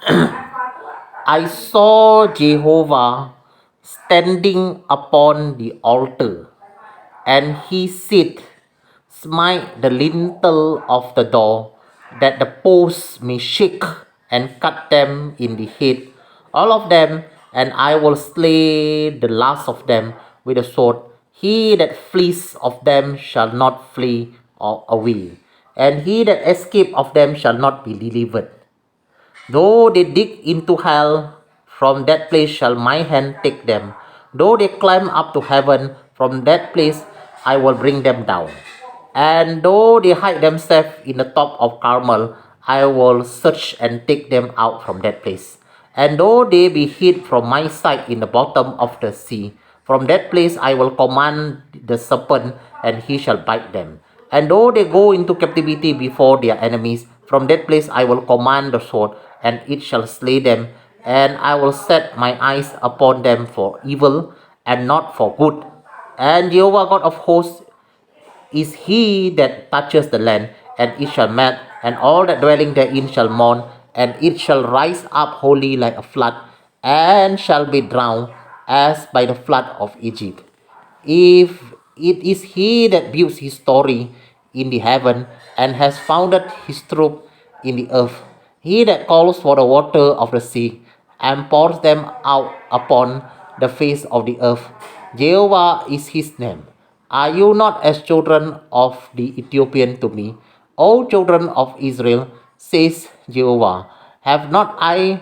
I saw Jehovah standing upon the altar, and he said, smite the lintel of the door, that the posts may shake, and cut them in the head, all of them, and I will slay the last of them with a sword. He that flees of them shall not flee away, and he that escape of them shall not be delivered. Though they dig into hell, from that place shall my hand take them. Though they climb up to heaven, from that place I will bring them down. And though they hide themselves in the top of Carmel, I will search and take them out from that place. And though they be hid from my sight in the bottom of the sea, from that place I will command the serpent, and he shall bite them. And though they go into captivity before their enemies, from that place I will command the sword, and it shall slay them. And I will set my eyes upon them for evil, and not for good. And Jehovah God of hosts is he that touches the land, and it shall melt, and all that dwelling therein shall mourn, and it shall rise up wholly like a flood, and shall be drowned as by the flood of Egypt. If it is he that builds his story in the heaven, and has founded his troop in the earth, he that calls for the water of the sea, and pours them out upon the face of the earth, Jehovah is his name. Are you not as children of the Ethiopian to me, O children of Israel, says Jehovah? Have not I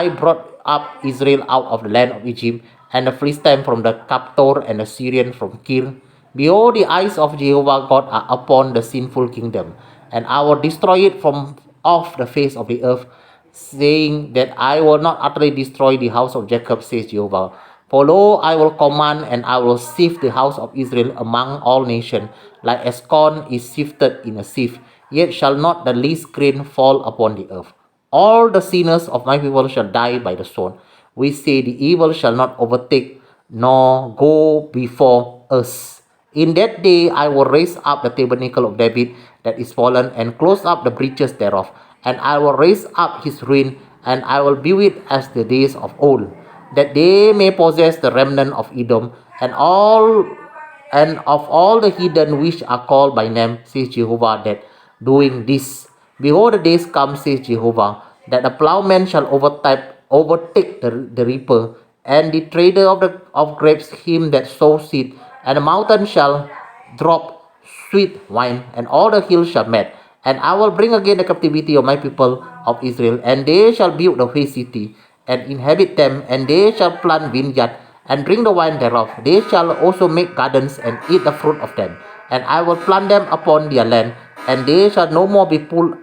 brought up Israel out of the land of Egypt, and the Philistine from the captor, and the Syrian from Kir? Behold, the eyes of Jehovah God are upon the sinful kingdom, and I will destroy it from off the face of the earth, saying that I will not utterly destroy the house of Jacob, says Jehovah. For lo, I will command, and I will sift the house of Israel among all nations, like as corn is sifted in a sieve, yet shall not the least grain fall upon the earth. All the sinners of my people shall die by the sword. We say the evil shall not overtake nor go before us. In that day I will raise up the tabernacle of David that is fallen, and close up the breaches thereof, and I will raise up his ruin, and I will build it as the days of old, that they may possess the remnant of Edom, and of all the heathen which are called by name, says Jehovah, that doing this. Behold, the days come, says Jehovah, that the plowman shall overtake the reaper, and the trader of grapes him that sows seed, and the mountain shall drop sweet wine, and all the hills shall melt. And I will bring again the captivity of my people of Israel, and they shall build the waste city, and inhabit them, and they shall plant vineyard, and drink the wine thereof. They shall also make gardens, and eat the fruit of them. And I will plant them upon their land, and they shall no more be pulled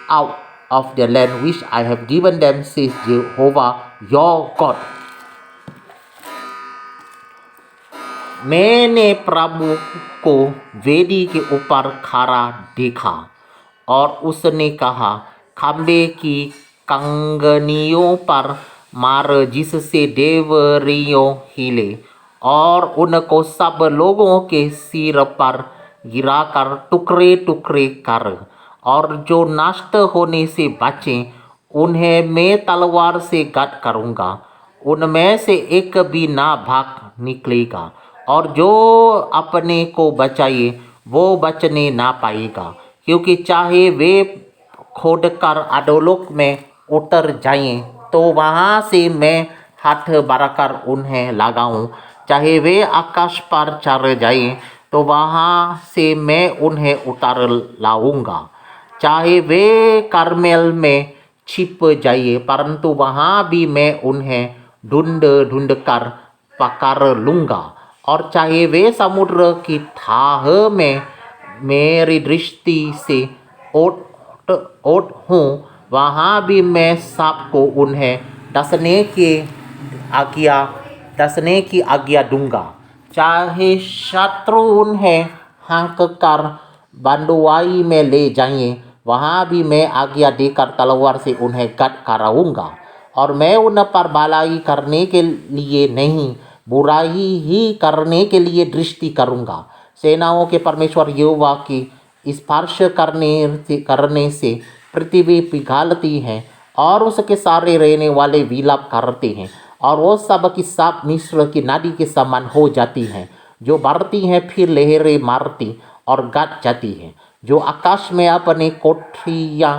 out of their land which I have given them, says Jehovah your God. मैंने प्रभु को वेदी के ऊपर खड़ा देखा, और उसने कहा, खंबे की कंगनियों पर मार जिससे देवरियों हिले, और उनको सब लोगों के सिर पर गिराकर टुकड़े टुकड़े कर, और जो नष्ट होने से बचे उन्हें मैं तलवार से घात करूँगा, उनमें से एक भी ना भाग निकलेगा, और जो अपने को बचाए वो बचने ना पाएगा, क्योंकि चाहे वे खोदकर अधोलोक में उतर जाएं, तो वहाँ से मैं हाथ बढ़ाकर उन्हें लगाऊं, चाहे वे आकाश पर चढ़ जाएं, तो वहाँ से मैं उन्हें उतार लाऊंगा, चाहे वे कार्मेल में छिप जाइए, परंतु वहाँ भी मैं उन्हें ढूंढ ढूंढ कर पकड़ लूँगा, और चाहे वे समुद्र की थाह में मेरी दृष्टि से ओट हूँ, वहाँ भी मैं सबको उन्हें डसने की आज्ञा दूंगा, चाहे शत्रु उन्हें हाँक कर बंदुआई में ले जाएं, वहाँ भी मैं आज्ञा देकर तलवार से उन्हें घात कराऊंगा, और मैं उन पर भलाई करने के लिए नहीं, बुराई ही करने के लिए दृष्टि करूंगा। सेनाओं के परमेश्वर यहोवा की स्पर्श करने से पृथ्वी पिघलती है और उसके सारे रहने वाले विलाप करते हैं, और वो सब की सब मिस्र की नदी के समान हो जाती हैं, जो बढ़ती हैं फिर लहरें मारती और गट जाती हैं, जो आकाश में अपने कोठरियाँ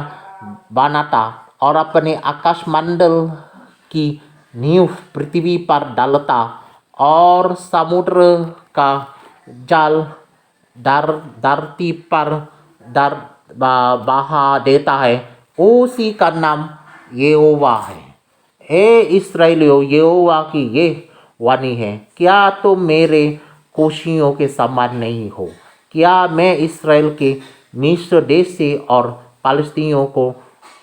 बनाता और अपने आकाशमंडल की नींव पृथ्वी पर डालता और समुद्र का जाल धरती पर बहा देता है, उसी का नाम यहोवा है। हे इस्राएलियों, यहोवा की ये वाणी है, क्या तुम मेरे कोशियों के समान नहीं हो? क्या मैं इस्राएल के मिस्र देश से और फालिस्तीनियों को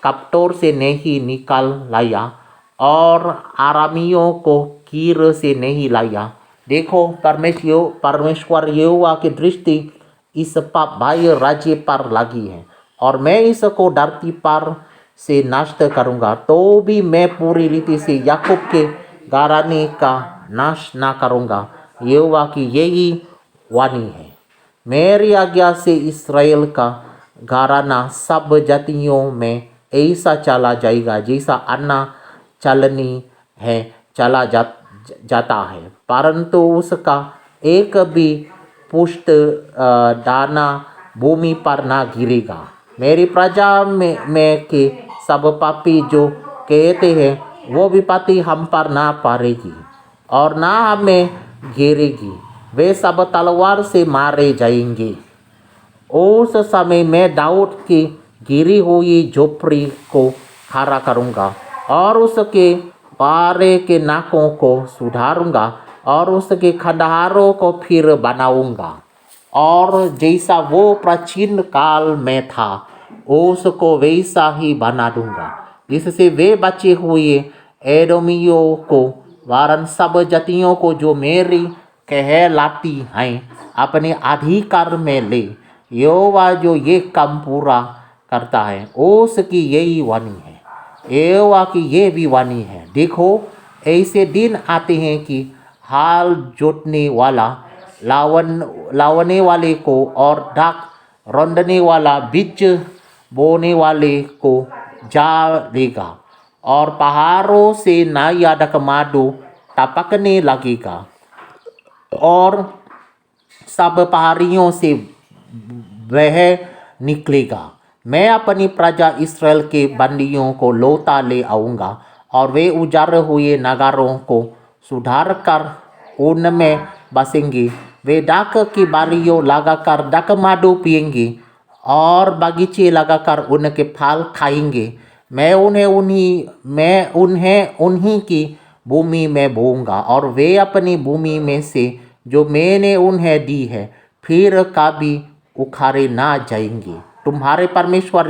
कप्तोर से नहीं निकाल लाया और आरामियों को कीर से नहीं लाया? देखो, परमेश्वर यहोवा की दृष्टि इस पाप बाह्य राज्य पर लगी है, और मैं इसको धरती पर से नष्ट करूँगा, तो भी मैं पूरी रीति से याकूब के घराने का नाश ना करूँगा। यहोवा की यही वाणी है। मेरी आज्ञा से इस्राएल का घराना सब जातियों में ऐसा चला जाएगा जैसा अन्ना चलनी है जाता है, परंतु उसका एक भी पुष्ट दाना भूमि पर ना गिरेगा। मेरी प्रजा में के सब पापी जो कहते हैं वो विपत्ति हम पर ना पड़ेगी और ना हमें घेरेगी, वे सब तलवार से मारे जाएंगे। उस समय मैं दाऊद की गिरी हुई झोपड़ी को खड़ा करूँगा और उसके पारे के नाकों को सुधारूँगा और उसके खंडहारों को फिर बनाऊँगा, और जैसा वो प्राचीन काल में था उसको वैसा ही बना दूँगा, जिससे वे बचे हुए एदोमियों को वरन सब जातियों को जो मेरी कहलाती हैं अपने अधिकार में ले। यहोवा जो ये काम पूरा करता है उसकी यही वाणी है। यहोवा की ये भी वाणी है, देखो ऐसे दिन आते हैं कि हाल जोतने वाला लावने वाले को और ढाक रौंदने वाला बीज बोने वाले को जा लेगा, और पहाड़ों से नया डकमाडू टपकने लगेगा और सब पहाड़ियों से वह निकलेगा। मैं अपनी प्रजा इस्राएल के बंदियों को लौटा ले आऊँगा और वे उजाड़ हुए नगरों को सुधार कर उनमें बसेंगे। वे डाक की बारियों लगाकर डकमाडू पिएंगे और बगीचे लगाकर उनके फल खाएंगे। मैं उन्हें उन्हीं की भूमि में बोऊंगा और वे अपनी भूमि में से जो मैंने उन्हें दी है फिर कभी उखाड़े ना जाएंगे। तुम्हारे परमेश्वर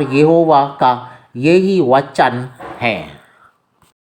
यहोवा का यही वचन है।